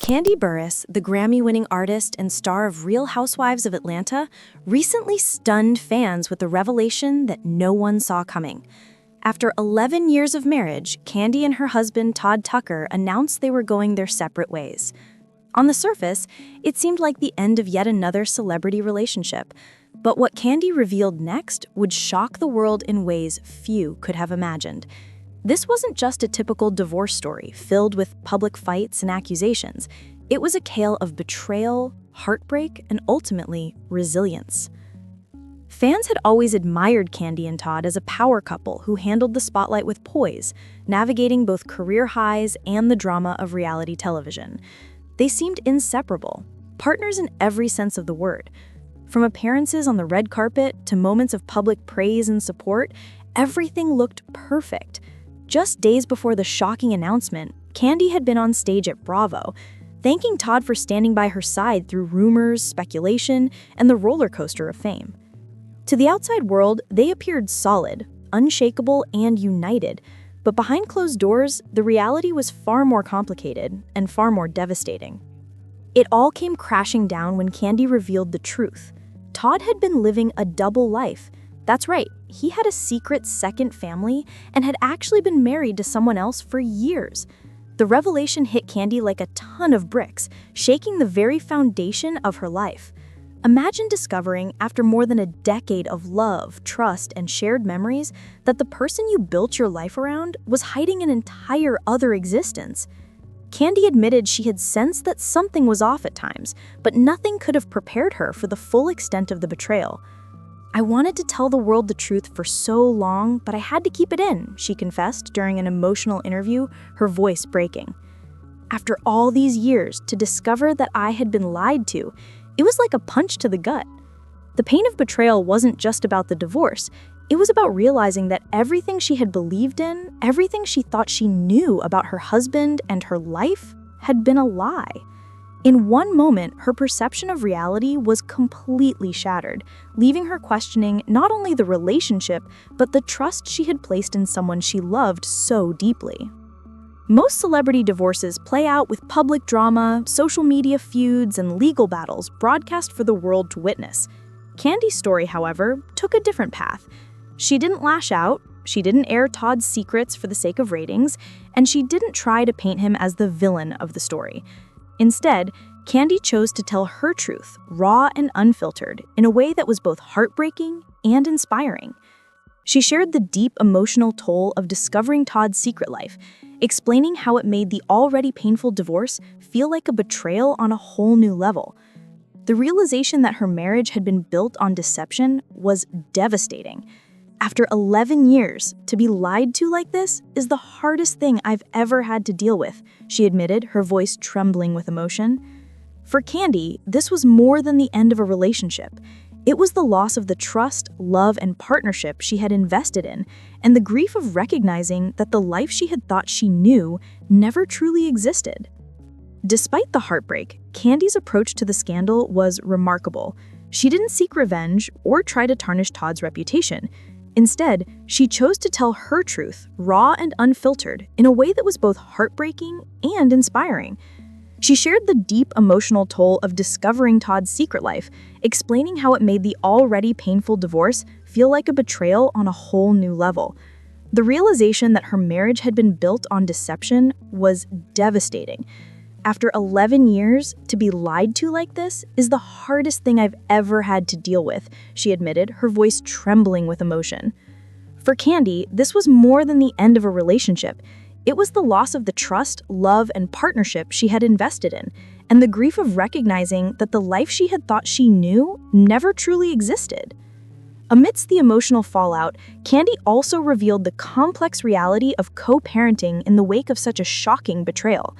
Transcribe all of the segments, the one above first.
Kandi Burruss, the Grammy-winning artist and star of Real Housewives of Atlanta, recently stunned fans with the revelation that no one saw coming. After 11 years of marriage, Kandi and her husband Todd Tucker announced they were going their separate ways. On the surface, it seemed like the end of yet another celebrity relationship. But what Kandi revealed next would shock the world in ways few could have imagined. This wasn't just a typical divorce story filled with public fights and accusations. It was a tale of betrayal, heartbreak, and ultimately, resilience. Fans had always admired Kandi and Todd as a power couple who handled the spotlight with poise, navigating both career highs and the drama of reality television. They seemed inseparable, partners in every sense of the word. From appearances on the red carpet to moments of public praise and support, everything looked perfect. Just days before the shocking announcement, Kandi had been on stage at Bravo, thanking Todd for standing by her side through rumors, speculation, and the roller coaster of fame. To the outside world, they appeared solid, unshakable, and united. But behind closed doors, the reality was far more complicated and far more devastating. It all came crashing down when Kandi revealed the truth. Todd had been living a double life. That's right, he had a secret second family and had actually been married to someone else for years. The revelation hit Kandi like a ton of bricks, shaking the very foundation of her life. Imagine discovering, after more than a decade of love, trust, and shared memories, that the person you built your life around was hiding an entire other existence. Kandi admitted she had sensed that something was off at times, but nothing could have prepared her for the full extent of the betrayal. "I wanted to tell the world the truth for so long, but I had to keep it in," she confessed during an emotional interview, her voice breaking. "After all these years, to discover that I had been lied to, it was like a punch to the gut." The pain of betrayal wasn't just about the divorce. It was about realizing that everything she had believed in, everything she thought she knew about her husband and her life, had been a lie. In one moment, her perception of reality was completely shattered, leaving her questioning not only the relationship, but the trust she had placed in someone she loved so deeply. Most celebrity divorces play out with public drama, social media feuds, and legal battles broadcast for the world to witness. Kandi's story, however, took a different path. She didn't lash out, she didn't air Todd's secrets for the sake of ratings, and she didn't try to paint him as the villain of the story. Instead, Kandi chose to tell her truth, raw and unfiltered, in a way that was both heartbreaking and inspiring. She shared the deep emotional toll of discovering Todd's secret life, explaining how it made the already painful divorce feel like a betrayal on a whole new level. The realization that her marriage had been built on deception was devastating. "After 11 years, to be lied to like this is the hardest thing I've ever had to deal with," she admitted, her voice trembling with emotion. For Kandi, this was more than the end of a relationship. It was the loss of the trust, love, and partnership she had invested in, and the grief of recognizing that the life she had thought she knew never truly existed. Despite the heartbreak, Kandi's approach to the scandal was remarkable. She didn't seek revenge or try to tarnish Todd's reputation. Instead, she chose to tell her truth, raw and unfiltered, in a way that was both heartbreaking and inspiring. She shared the deep emotional toll of discovering Todd's secret life, explaining how it made the already painful divorce feel like a betrayal on a whole new level. The realization that her marriage had been built on deception was devastating. "After 11 years, to be lied to like this is the hardest thing I've ever had to deal with," she admitted, her voice trembling with emotion. For Kandi, this was more than the end of a relationship. It was the loss of the trust, love, and partnership she had invested in, and the grief of recognizing that the life she had thought she knew never truly existed. Amidst the emotional fallout, Kandi also revealed the complex reality of co-parenting in the wake of such a shocking betrayal.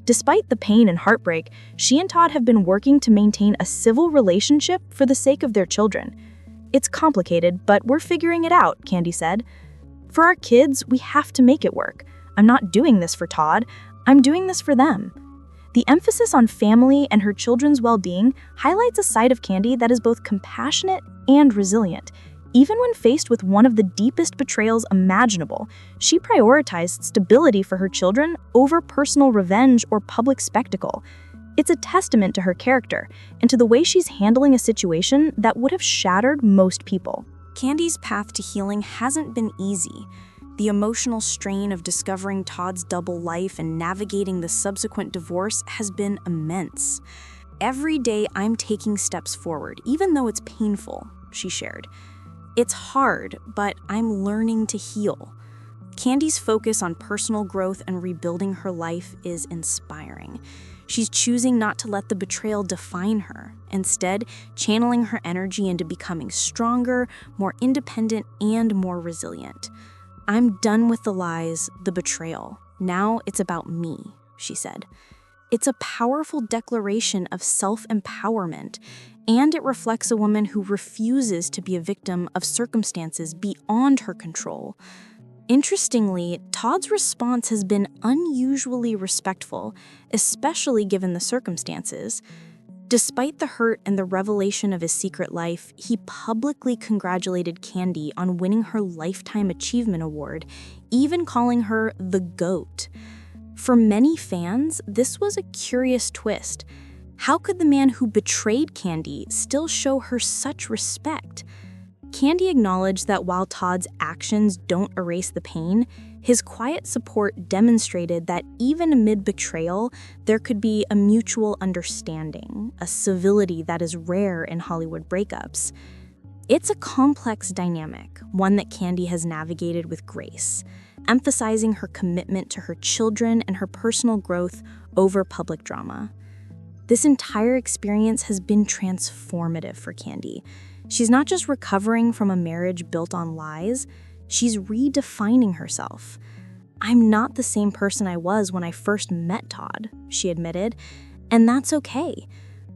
Despite the pain and heartbreak, she and Todd have been working to maintain a civil relationship for the sake of their children. "It's complicated, but we're figuring it out," Kandi said. "For our kids, we have to make it work. I'm not doing this for Todd, I'm doing this for them." The emphasis on family and her children's well-being highlights a side of Kandi that is both compassionate and resilient. Even when faced with one of the deepest betrayals imaginable, she prioritized stability for her children over personal revenge or public spectacle. It's a testament to her character and to the way she's handling a situation that would have shattered most people. Kandi's path to healing hasn't been easy. The emotional strain of discovering Todd's double life and navigating the subsequent divorce has been immense. "Every day I'm taking steps forward, even though it's painful," she shared. "It's hard, but I'm learning to heal." Kandi's focus on personal growth and rebuilding her life is inspiring. She's choosing not to let the betrayal define her, instead channeling her energy into becoming stronger, more independent, and more resilient. "I'm done with the lies, the betrayal. Now it's about me," she said. It's a powerful declaration of self-empowerment, and it reflects a woman who refuses to be a victim of circumstances beyond her control. Interestingly, Todd's response has been unusually respectful, especially given the circumstances. Despite the hurt and the revelation of his secret life, he publicly congratulated Kandi on winning her Lifetime Achievement Award, even calling her the GOAT. For many fans, this was a curious twist. How could the man who betrayed Kandi still show her such respect? Kandi acknowledged that while Todd's actions don't erase the pain, his quiet support demonstrated that even amid betrayal, there could be a mutual understanding, a civility that is rare in Hollywood breakups. It's a complex dynamic, one that Kandi has navigated with grace, emphasizing her commitment to her children and her personal growth over public drama. This entire experience has been transformative for Kandi. She's not just recovering from a marriage built on lies, she's redefining herself. "I'm not the same person I was when I first met Todd," she admitted, "and that's okay.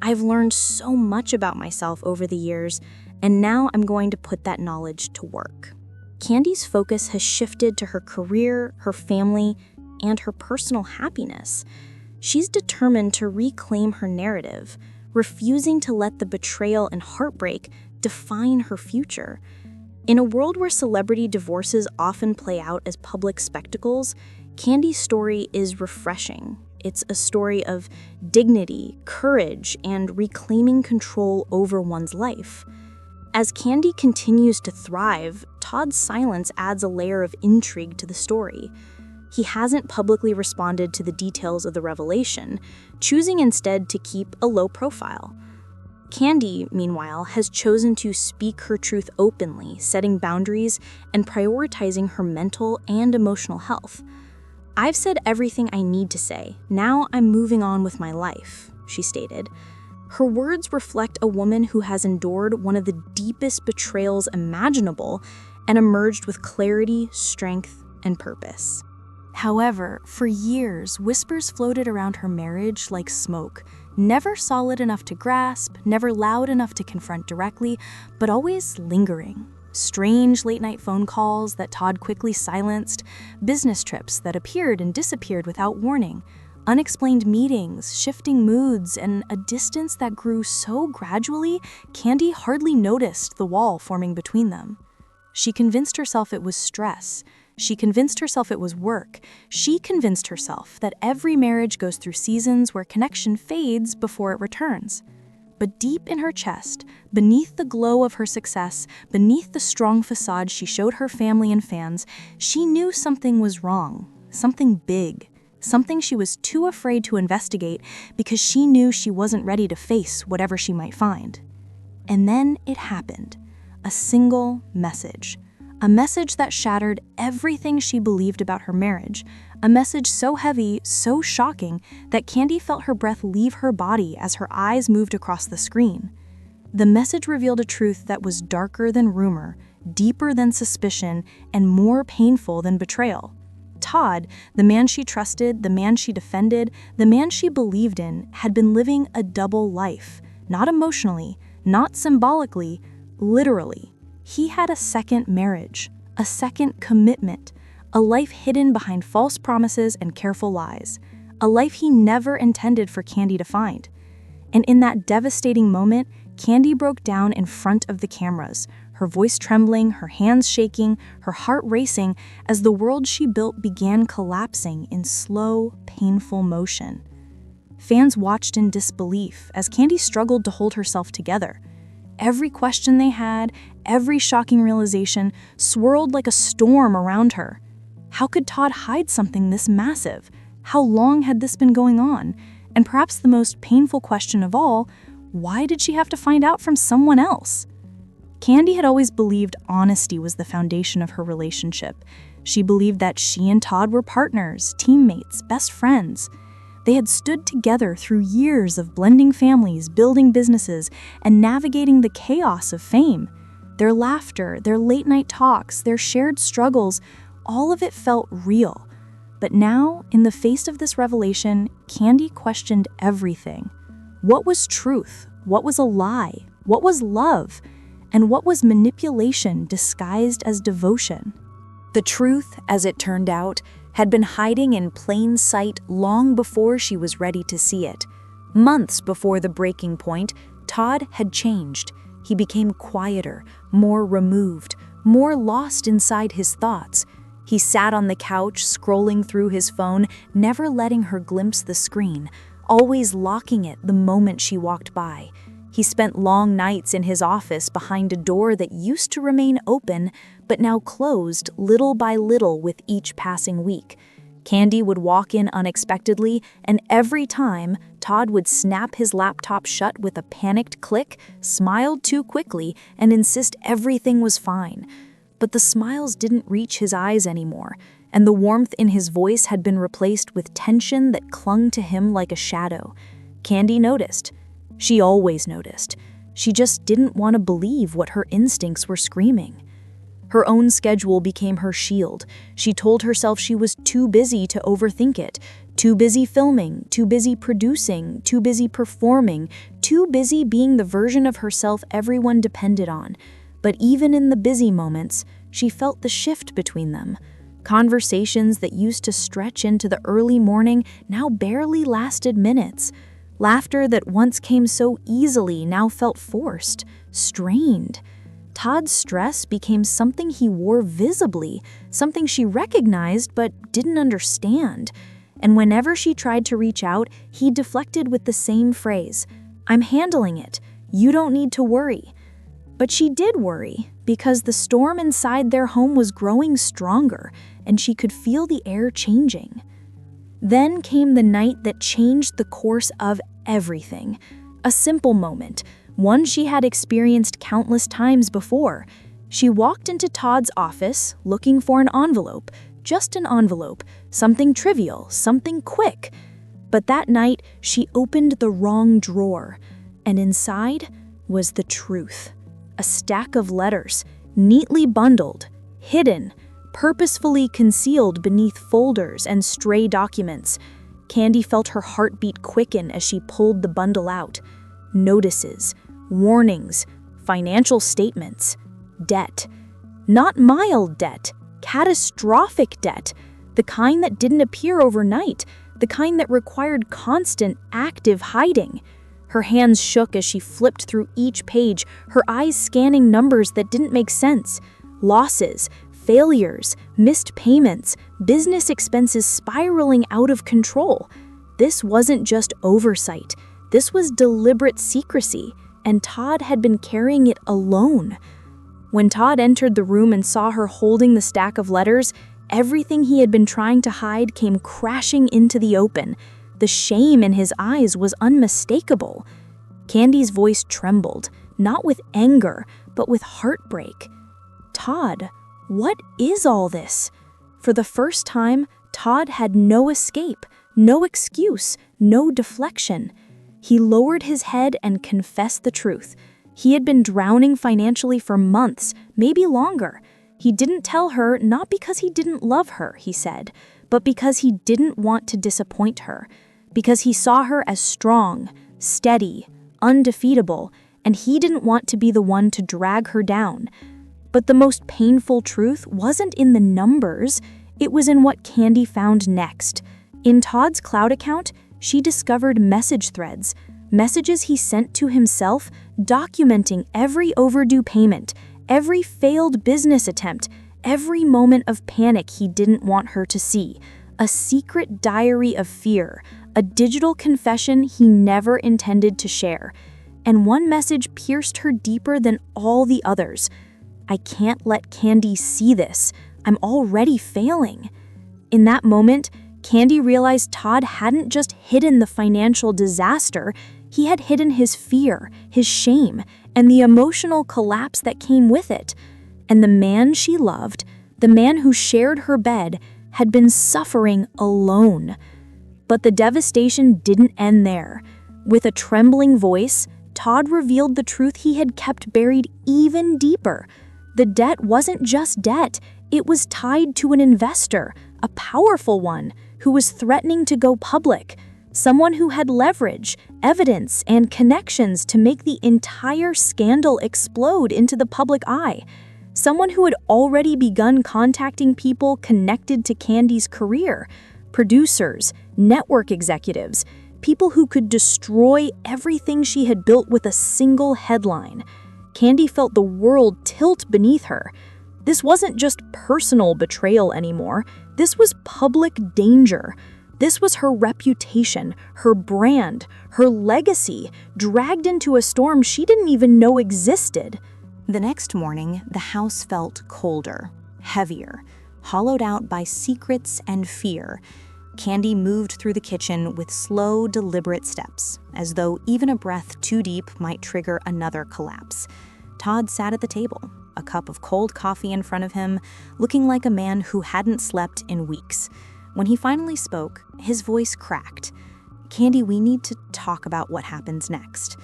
I've learned so much about myself over the years, and now I'm going to put that knowledge to work." Kandi's focus has shifted to her career, her family, and her personal happiness. She's determined to reclaim her narrative, refusing to let the betrayal and heartbreak define her future. In a world where celebrity divorces often play out as public spectacles, Kandi's story is refreshing. It's a story of dignity, courage, and reclaiming control over one's life. As Kandi continues to thrive, Todd's silence adds a layer of intrigue to the story. He hasn't publicly responded to the details of the revelation, choosing instead to keep a low profile. Kandi, meanwhile, has chosen to speak her truth openly, setting boundaries and prioritizing her mental and emotional health. "I've said everything I need to say. Now I'm moving on with my life," she stated. Her words reflect a woman who has endured one of the deepest betrayals imaginable and emerged with clarity, strength, and purpose. However, for years, whispers floated around her marriage like smoke, never solid enough to grasp, never loud enough to confront directly, but always lingering. Strange late-night phone calls that Todd quickly silenced, business trips that appeared and disappeared without warning, unexplained meetings, shifting moods, and a distance that grew so gradually, Kandi hardly noticed the wall forming between them. She convinced herself it was stress. She convinced herself it was work. She convinced herself that every marriage goes through seasons where connection fades before it returns. But deep in her chest, beneath the glow of her success, beneath the strong facade she showed her family and fans, she knew something was wrong, something big, something she was too afraid to investigate because she knew she wasn't ready to face whatever she might find. And then it happened. A single message. A message that shattered everything she believed about her marriage. A message so heavy, so shocking, that Kandi felt her breath leave her body as her eyes moved across the screen. The message revealed a truth that was darker than rumor, deeper than suspicion, and more painful than betrayal. Todd, the man she trusted, the man she defended, the man she believed in, had been living a double life. Not emotionally, not symbolically, literally. He had a second marriage, a second commitment, a life hidden behind false promises and careful lies, a life he never intended for Kandi to find. And in that devastating moment, Kandi broke down in front of the cameras, her voice trembling, her hands shaking, her heart racing as the world she built began collapsing in slow, painful motion. Fans watched in disbelief as Kandi struggled to hold herself together. Every question they had, every shocking realization, swirled like a storm around her. How could Todd hide something this massive? How long had this been going on? And perhaps the most painful question of all, why did she have to find out from someone else? Kandi had always believed honesty was the foundation of her relationship. She believed that she and Todd were partners, teammates, best friends. They had stood together through years of blending families, building businesses, and navigating the chaos of fame. Their laughter, their late-night talks, their shared struggles, all of it felt real. But now, in the face of this revelation, Kandi questioned everything. What was truth? What was a lie? What was love? And what was manipulation disguised as devotion? The truth, as it turned out, had been hiding in plain sight long before she was ready to see it. Months before the breaking point, Todd had changed. He became quieter, more removed, more lost inside his thoughts. He sat on the couch, scrolling through his phone, never letting her glimpse the screen, always locking it the moment she walked by. He spent long nights in his office behind a door that used to remain open, but now closed little by little with each passing week. Kandi would walk in unexpectedly, and every time, Todd would snap his laptop shut with a panicked click, smile too quickly, and insist everything was fine. But the smiles didn't reach his eyes anymore, and the warmth in his voice had been replaced with tension that clung to him like a shadow. Kandi noticed. She always noticed. She just didn't want to believe what her instincts were screaming. Her own schedule became her shield. She told herself she was too busy to overthink it, too busy filming, too busy producing, too busy performing, too busy being the version of herself everyone depended on. But even in the busy moments, she felt the shift between them. Conversations that used to stretch into the early morning now barely lasted minutes. Laughter that once came so easily now felt forced, strained. Todd's stress became something he wore visibly, something she recognized but didn't understand. And whenever she tried to reach out, he deflected with the same phrase, "I'm handling it. You don't need to worry." But she did worry, because the storm inside their home was growing stronger, and she could feel the air changing. Then came the night that changed the course of everything. A simple moment, one she had experienced countless times before. She walked into Todd's office, looking for an envelope, just an envelope, something trivial, something quick. But that night, she opened the wrong drawer, and inside was the truth. A stack of letters, neatly bundled, hidden, purposefully concealed beneath folders and stray documents. Kandi felt her heartbeat quicken as she pulled the bundle out. Notices, warnings, financial statements, debt. Not mild debt, catastrophic debt. The kind that didn't appear overnight, the kind that required constant, active hiding. Her hands shook as she flipped through each page, her eyes scanning numbers that didn't make sense. Losses, failures, missed payments, business expenses spiraling out of control. This wasn't just oversight. This was deliberate secrecy, and Todd had been carrying it alone. When Todd entered the room and saw her holding the stack of letters, everything he had been trying to hide came crashing into the open. The shame in his eyes was unmistakable. Kandi's voice trembled, not with anger, but with heartbreak. "Todd, what is all this?" For the first time, Todd had no escape, no excuse, no deflection. He lowered his head and confessed the truth. He had been drowning financially for months, maybe longer. He didn't tell her not because he didn't love her, he said, but because he didn't want to disappoint her, because he saw her as strong, steady, undefeatable, and he didn't want to be the one to drag her down. But the most painful truth wasn't in the numbers, it was in what Kandi found next. In Todd's cloud account, she discovered message threads, messages he sent to himself documenting every overdue payment, every failed business attempt, every moment of panic he didn't want her to see. A secret diary of fear, a digital confession he never intended to share. And one message pierced her deeper than all the others. "I can't let Kandi see this. I'm already failing." In that moment, Kandi realized Todd hadn't just hidden the financial disaster, he had hidden his fear, his shame, and the emotional collapse that came with it. And the man she loved, the man who shared her bed, had been suffering alone. But the devastation didn't end there. With a trembling voice, Todd revealed the truth he had kept buried even deeper. The debt wasn't just debt, it was tied to an investor, a powerful one, who was threatening to go public. Someone who had leverage, evidence, and connections to make the entire scandal explode into the public eye. Someone who had already begun contacting people connected to Kandi's career, producers, network executives, people who could destroy everything she had built with a single headline. Kandi felt the world tilt beneath her. This wasn't just personal betrayal anymore. This was public danger. This was her reputation, her brand, her legacy, dragged into a storm she didn't even know existed. The next morning, the house felt colder, heavier, hollowed out by secrets and fear. Kandi moved through the kitchen with slow, deliberate steps, as though even a breath too deep might trigger another collapse. Todd sat at the table, a cup of cold coffee in front of him, looking like a man who hadn't slept in weeks. When he finally spoke, his voice cracked. "Kandi, we need to talk about what happens next."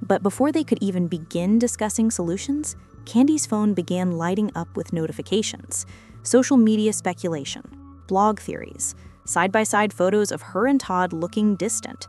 But before they could even begin discussing solutions, Kandi's phone began lighting up with notifications. Social media speculation, blog theories, side-by-side photos of her and Todd looking distant.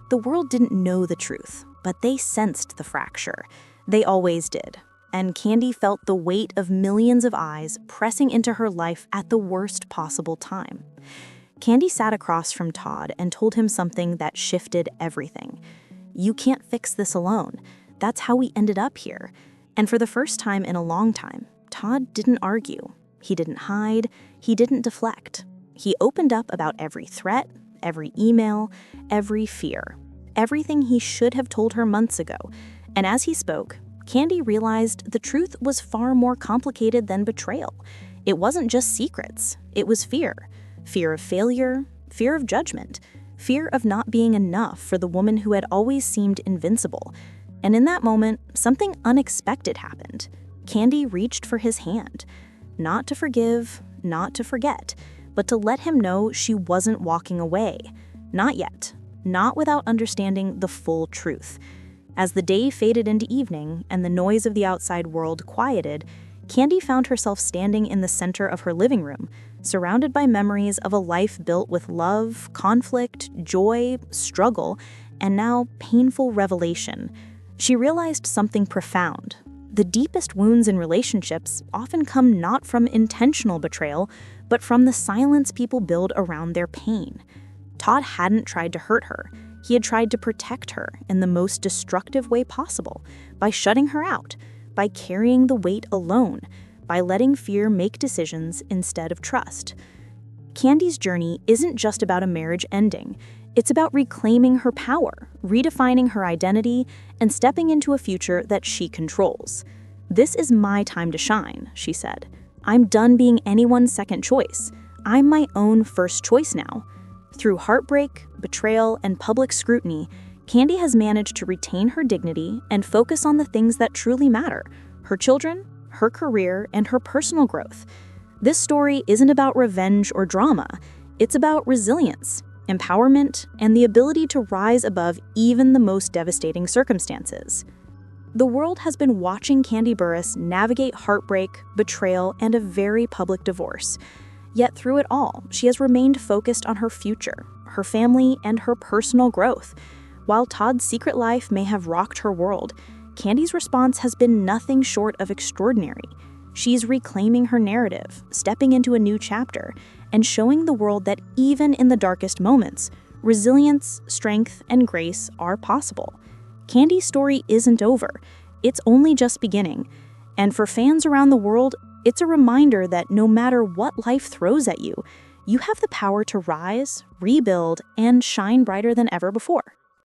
The world didn't know the truth, but they sensed the fracture. They always did. And Kandi felt the weight of millions of eyes pressing into her life at the worst possible time. Kandi sat across from Todd and told him something that shifted everything. "You can't fix this alone. That's how we ended up here." And for the first time in a long time, Todd didn't argue. He didn't hide. He didn't deflect. He opened up about every threat, every email, every fear, everything he should have told her months ago. And as he spoke, Kandi realized the truth was far more complicated than betrayal. It wasn't just secrets. It was fear. Fear of failure, fear of judgment, fear of not being enough for the woman who had always seemed invincible. And in that moment, something unexpected happened. Kandi reached for his hand. Not to forgive, not to forget, but to let him know she wasn't walking away. Not yet. Not without understanding the full truth. As the day faded into evening and the noise of the outside world quieted, Kandi found herself standing in the center of her living room, surrounded by memories of a life built with love, conflict, joy, struggle, and now painful revelation. She realized something profound. The deepest wounds in relationships often come not from intentional betrayal, but from the silence people build around their pain. Todd hadn't tried to hurt her. He had tried to protect her in the most destructive way possible, by shutting her out, by carrying the weight alone, by letting fear make decisions instead of trust. Kandi's journey isn't just about a marriage ending. It's about reclaiming her power, redefining her identity, and stepping into a future that she controls. "This is my time to shine," she said. "I'm done being anyone's second choice. I'm my own first choice now." Through heartbreak, betrayal, and public scrutiny, Kandi has managed to retain her dignity and focus on the things that truly matter: her children, her career, and her personal growth. This story isn't about revenge or drama. It's about resilience, empowerment, and the ability to rise above even the most devastating circumstances. The world has been watching Kandi Burruss navigate heartbreak, betrayal, and a very public divorce. Yet through it all, she has remained focused on her future, her family, and her personal growth. While Todd's secret life may have rocked her world, Kandi's response has been nothing short of extraordinary. She's reclaiming her narrative, stepping into a new chapter, and showing the world that even in the darkest moments, resilience, strength, and grace are possible. Kandi's story isn't over. It's only just beginning. And for fans around the world, it's a reminder that no matter what life throws at you, you have the power to rise, rebuild, and shine brighter than ever before.